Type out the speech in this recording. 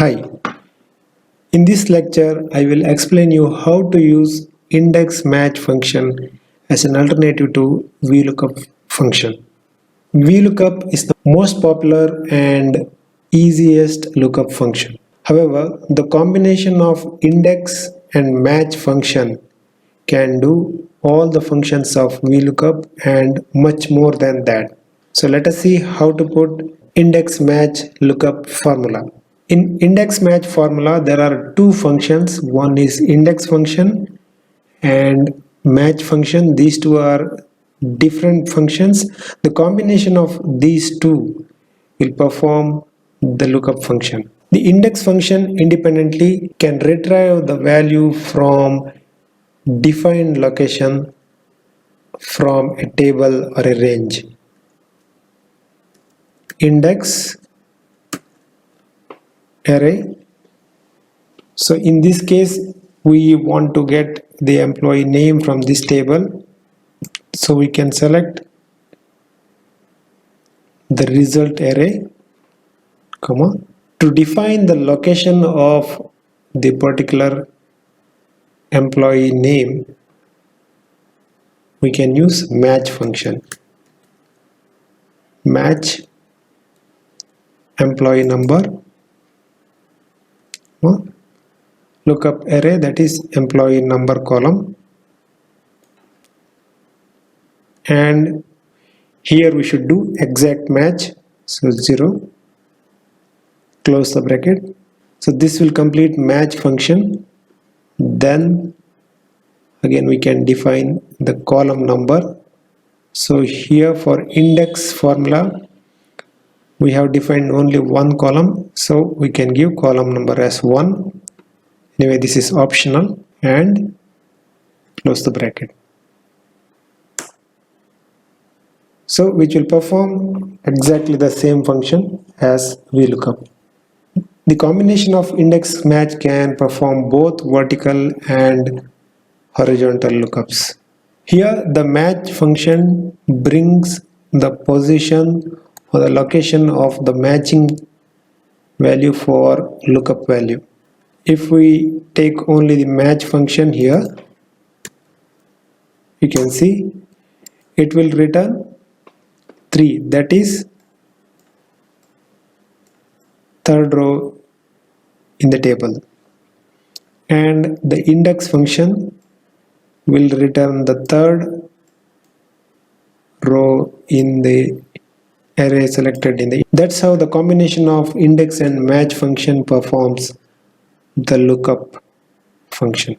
Hi, in this lecture I will explain you how to use index match function as an alternative to VLOOKUP function. VLOOKUP is the most popular and easiest lookup function. However, the combination of index and match function can do all the functions of VLOOKUP and much more than that. So let us see how to put index match lookup formula. In index match formula, there are two functions. One is index function and match function. These two are different functions. The combination of these two will perform the lookup function. The index function independently can retrieve the value from defined location from a table or a range. Index array. So in this case we want to get the employee name from this table, so we can select the result array, comma, to define the location of the particular employee name. We can use match function. Match employee number, lookup array, that is employee number column, and here we should do exact match, so 0, close the bracket. So this will complete match function. Then again we can define the column number. So here for index formula we have defined only one column, so we can give column number as 1. Anyway, this is optional, and close the bracket. So which will perform exactly the same function as VLOOKUP. The combination of index match can perform both vertical and horizontal lookups. Here the match function brings the position or the location of the matching value for lookup value. If we take only the match function here, you can see it will return 3, that is third row in the table, and the index function will return the third row in the array selected in the. That's how the combination of index and match function performs the lookup function.